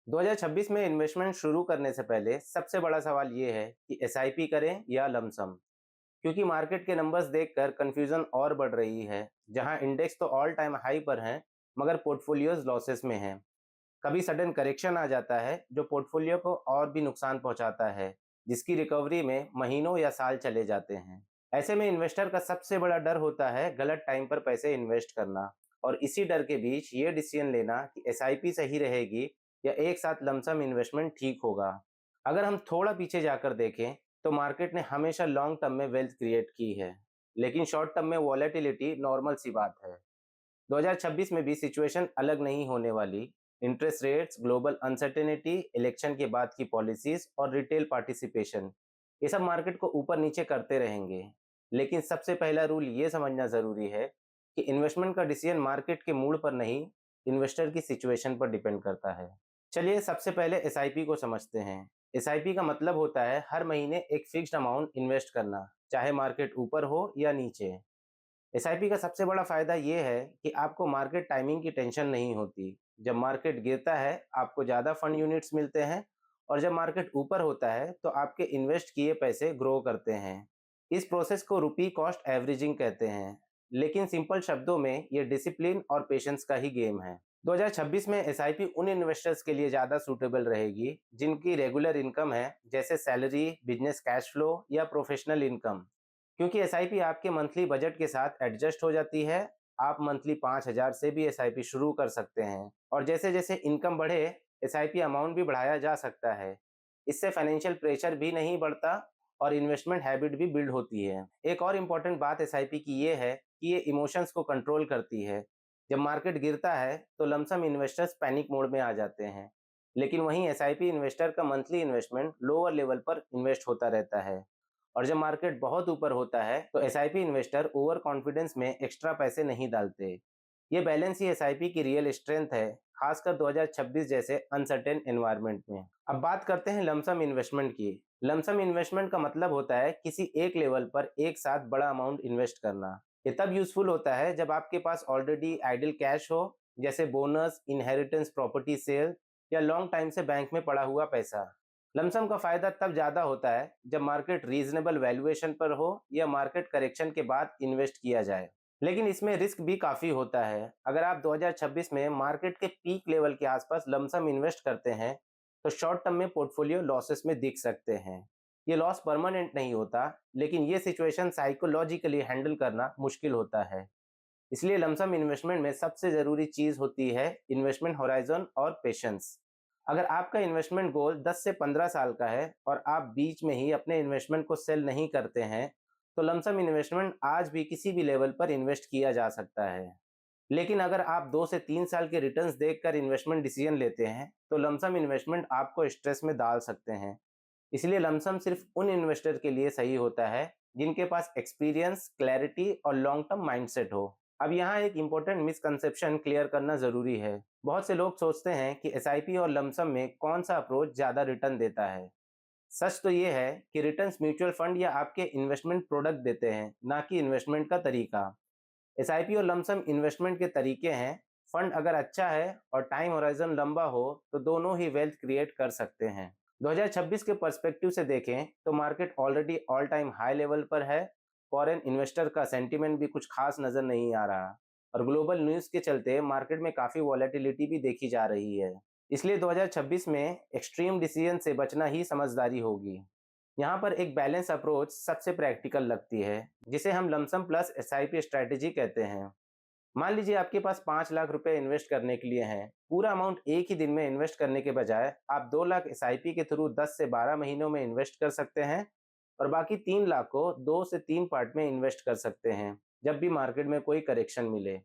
2026 में इन्वेस्टमेंट शुरू करने से पहले सबसे बड़ा सवाल ये है कि एसआईपी करें या लमसम, क्योंकि मार्केट के नंबर्स देखकर कंफ्यूजन और बढ़ रही है। जहां इंडेक्स तो ऑल टाइम हाई पर हैं, मगर पोर्टफोलियोज लॉसेस में हैं। कभी सडन करेक्शन आ जाता है जो पोर्टफोलियो को और भी नुकसान पहुंचाता है, जिसकी रिकवरी में महीनों या साल चले जाते हैं। ऐसे में इन्वेस्टर का सबसे बड़ा डर होता है गलत टाइम पर पैसे इन्वेस्ट करना, और इसी डर के बीच ये डिसीजन लेना कि एसआईपी सही रहेगी या एक साथ लमसम इन्वेस्टमेंट ठीक होगा। अगर हम थोड़ा पीछे जाकर देखें तो मार्केट ने हमेशा लॉन्ग टर्म में वेल्थ क्रिएट की है, लेकिन शॉर्ट टर्म में वॉलेटिलिटी नॉर्मल सी बात है। 2026 में भी सिचुएशन अलग नहीं होने वाली। Interest rates, global uncertainty, election के बाद की पॉलिसीज और रिटेल पार्टिसिपेशन, ये सब मार्केट को ऊपर नीचे करते रहेंगे। लेकिन सबसे पहला रूल ये समझना जरूरी है कि इन्वेस्टमेंट का डिसीजन मार्केट के मूड पर नहीं, इन्वेस्टर की सिचुएशन पर डिपेंड करता है। चलिए सबसे पहले एसआईपी को समझते हैं। एसआईपी का मतलब होता है हर महीने एक फिक्स्ड अमाउंट इन्वेस्ट करना, चाहे मार्केट ऊपर हो या नीचे। एसआईपी का सबसे बड़ा फायदा ये है कि आपको मार्केट टाइमिंग की टेंशन नहीं होती। जब मार्केट गिरता है आपको ज़्यादा फंड यूनिट्स मिलते हैं, और जब मार्केट ऊपर होता है तो आपके इन्वेस्ट किए पैसे ग्रो करते हैं। इस प्रोसेस को रुपी कॉस्ट एवरेजिंग कहते हैं, लेकिन सिंपल शब्दों में ये डिसिप्लिन और पेशेंस का ही गेम है। 2026 में एसआईपी उन इन्वेस्टर्स के लिए ज़्यादा सूटेबल रहेगी जिनकी रेगुलर इनकम है, जैसे सैलरी, बिजनेस कैश फ्लो या प्रोफेशनल इनकम, क्योंकि एसआईपी आपके मंथली बजट के साथ एडजस्ट हो जाती है। आप मंथली 5,000 से भी एसआईपी शुरू कर सकते हैं, और जैसे जैसे इनकम बढ़े एसआईपी अमाउंट भी बढ़ाया जा सकता है। इससे फाइनेंशियल प्रेशर भी नहीं बढ़ता और इन्वेस्टमेंट हैबिट भी बिल्ड होती है। एक और इम्पॉर्टेंट बात एसआईपी की ये है कि ये इमोशंस को कंट्रोल करती है। जब मार्केट गिरता है तो लमसम इन्वेस्टर्स पैनिक मोड में आ जाते हैं, लेकिन वहीं एसआईपी इन्वेस्टर का मंथली इन्वेस्टमेंट लोअर लेवल पर इन्वेस्ट होता रहता है। और जब मार्केट बहुत ऊपर होता है तो एसआईपी इन्वेस्टर ओवर कॉन्फिडेंस में एक्स्ट्रा पैसे नहीं डालते। ये बैलेंस ही एसआईपी की रियल स्ट्रेंथ है, खासकर 2026 जैसे अनसर्टेन एनवायरनमेंट में। अब बात करते हैं लमसम इन्वेस्टमेंट की। लमसम इन्वेस्टमेंट का मतलब होता है किसी एक लेवल पर एक साथ बड़ा अमाउंट इन्वेस्ट करना। ये तब यूजफुल होता है जब आपके पास ऑलरेडी आइडल कैश हो, जैसे बोनस, इनहेरिटेंस, प्रॉपर्टी सेल या लॉन्ग टाइम से बैंक में पड़ा हुआ पैसा। लमसम का फायदा तब ज्यादा होता है जब मार्केट रीजनेबल वैल्यूएशन पर हो या मार्केट करेक्शन के बाद इन्वेस्ट किया जाए। लेकिन इसमें रिस्क भी काफी होता है। अगर आप 2026 में मार्केट के पीक लेवल के आसपास लमसम इन्वेस्ट करते हैं तो शॉर्ट टर्म में पोर्टफोलियो लॉसेस में दिख सकते हैं। ये लॉस परमानेंट नहीं होता, लेकिन ये सिचुएशन साइकोलॉजिकली हैंडल करना मुश्किल होता है। इसलिए लमसम इन्वेस्टमेंट में सबसे जरूरी चीज होती है इन्वेस्टमेंट होराइजन और पेशेंस। अगर आपका इन्वेस्टमेंट गोल 10 से 15 साल का है और आप बीच में ही अपने इन्वेस्टमेंट को सेल नहीं करते हैं, तो लमसम इन्वेस्टमेंट आज भी किसी भी लेवल पर इन्वेस्ट किया जा सकता है। लेकिन अगर आप 2 से 3 साल के रिटर्न्स देखकर इन्वेस्टमेंट डिसीजन लेते हैं तो लमसम इन्वेस्टमेंट आपको स्ट्रेस में डाल सकते हैं। इसलिए लमसम सिर्फ उन इन्वेस्टर के लिए सही होता है जिनके पास एक्सपीरियंस, क्लैरिटी और लॉन्ग टर्म माइंडसेट हो। अब यहाँ एक इम्पोर्टेंट मिसकंसेप्शन क्लियर करना जरूरी है। बहुत से लोग सोचते हैं कि एसआईपी और लमसम में कौन सा अप्रोच ज्यादा रिटर्न देता है। सच तो ये है कि रिटर्न्स म्यूचुअल फंड या आपके इन्वेस्टमेंट प्रोडक्ट देते हैं, ना कि इन्वेस्टमेंट का तरीका। एसआईपी और लमसम इन्वेस्टमेंट के तरीके हैं। फंड अगर अच्छा है और टाइम होराइजन लंबा हो तो दोनों ही वेल्थ क्रिएट कर सकते हैं। 2026 के पर्सपेक्टिव से देखें तो market already all time high level पर है। फॉरेन इन्वेस्टर का सेंटीमेंट भी कुछ खास नजर नहीं आ रहा, और ग्लोबल न्यूज़ के चलते मार्केट में काफ़ी वॉलेटिलिटी भी देखी जा रही है। इसलिए 2026 में एक्सट्रीम डिसीजन से बचना ही समझदारी होगी। यहाँ पर एक बैलेंस अप्रोच सबसे प्रैक्टिकल लगती है, जिसे हम लमसम प्लस एसआईपी स्ट्रैटेजी कहते हैं। मान लीजिए आपके पास 5 लाख रुपए इन्वेस्ट करने के लिए हैं। पूरा अमाउंट एक ही दिन में इन्वेस्ट करने के बजाय आप 2 लाख एसआईपी के थ्रू 10 से 12 महीनों में इन्वेस्ट कर सकते हैं, और बाकी 3 लाख को 2 से 3 पार्ट में इन्वेस्ट कर सकते हैं जब भी मार्केट में कोई करेक्शन मिले।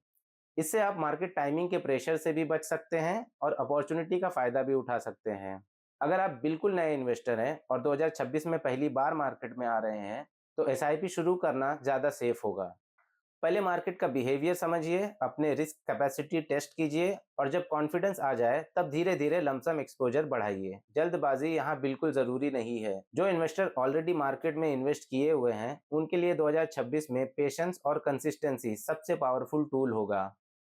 इससे आप मार्केट टाइमिंग के प्रेशर से भी बच सकते हैं और अपॉर्चुनिटी का फायदा भी उठा सकते हैं। अगर आप बिल्कुल नए इन्वेस्टर हैं और 2026 में पहली बार मार्केट में आ रहे हैं तो एसआईपी शुरू करना ज़्यादा सेफ होगा। पहले मार्केट का बिहेवियर समझिए, अपने रिस्क कैपेसिटी टेस्ट कीजिए, और जब कॉन्फिडेंस आ जाए तब धीरे धीरे लमसम एक्सपोजर बढ़ाइए। जल्दबाजी यहाँ बिल्कुल जरूरी नहीं है। जो इन्वेस्टर ऑलरेडी मार्केट में इन्वेस्ट किए हुए हैं उनके लिए 2026 में पेशेंस और कंसिस्टेंसी सबसे पावरफुल टूल होगा।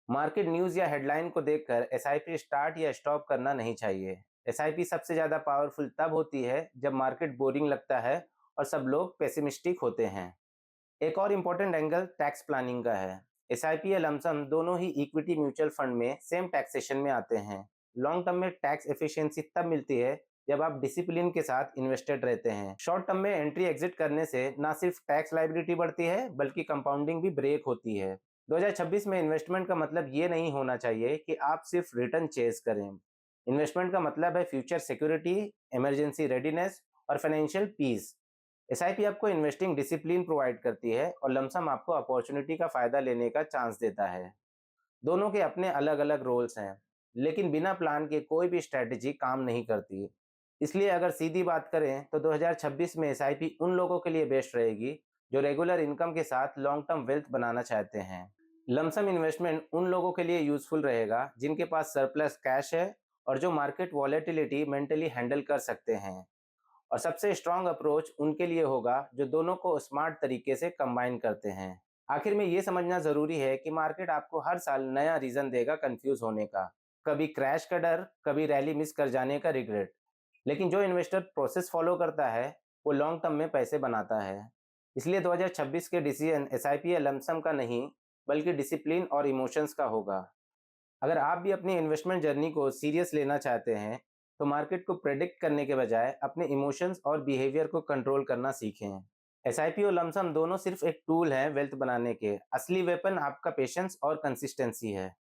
मार्केट न्यूज़ या हेडलाइन को देखकर एसआईपी स्टार्ट या स्टॉप करना नहीं चाहिए। एसआईपी सबसे ज़्यादा पावरफुल तब होती है जब मार्केट बोरिंग लगता है और सब लोग पेसिमिस्टिक होते हैं। एक और इम्पोर्टेंट एंगल टैक्स प्लानिंग का है। एसआईपी या लमसम दोनों ही इक्विटी म्यूचुअल फंड में सेम टैक्सेशन में आते हैं। लॉन्ग टर्म में टैक्स एफिशिएंसी तब मिलती है जब आप डिसिप्लिन के साथ इन्वेस्टेड रहते हैं। शॉर्ट टर्म में एंट्री एग्जिट करने से ना सिर्फ टैक्स लाइबिलिटी बढ़ती है बल्कि कंपाउंडिंग भी ब्रेक होती है। 2026 में इन्वेस्टमेंट का मतलब ये नहीं होना चाहिए कि आप सिर्फ रिटर्न चेज करें। इन्वेस्टमेंट का मतलब है फ्यूचर सिक्योरिटी, इमरजेंसी रेडीनेस और फाइनेंशियल पीस। एसआईपी आपको इन्वेस्टिंग डिसिप्लिन प्रोवाइड करती है और लमसम आपको अपॉर्चुनिटी का फायदा लेने का चांस देता है। दोनों के अपने अलग अलग रोल्स हैं, लेकिन बिना प्लान के कोई भी स्ट्रेटजी काम नहीं करती। इसलिए अगर सीधी बात करें तो 2026 में एसआईपी उन लोगों के लिए बेस्ट रहेगी जो रेगुलर इनकम के साथ लॉन्ग टर्म वेल्थ बनाना चाहते हैं। लमसम इन्वेस्टमेंट उन लोगों के लिए यूजफुल रहेगा जिनके पास सरप्लस कैश है और जो मार्केट वॉलेटिलिटी मेंटली हैंडल कर सकते हैं। और सबसे स्ट्रांग अप्रोच उनके लिए होगा जो दोनों को स्मार्ट तरीके से कंबाइन करते हैं। आखिर में ये समझना जरूरी है कि मार्केट आपको हर साल नया रीजन देगा कंफ्यूज होने का। कभी क्रैश का डर, कभी रैली मिस कर जाने का रिग्रेट। लेकिन जो इन्वेस्टर प्रोसेस फॉलो करता है वो लॉन्ग टर्म में पैसे बनाता है। इसलिए 2026 के डिसीजन एसआईपी या लमसम का नहीं बल्कि डिसिप्लिन और इमोशंस का होगा। अगर आप भी अपनी इन्वेस्टमेंट जर्नी को सीरियस लेना चाहते हैं तो मार्केट को प्रेडिक्ट करने के बजाय अपने इमोशंस और बिहेवियर को कंट्रोल करना सीखें। एसआईपी और लमसम दोनों सिर्फ एक टूल है वेल्थ बनाने के, असली वेपन आपका पेशेंस और कंसिस्टेंसी है।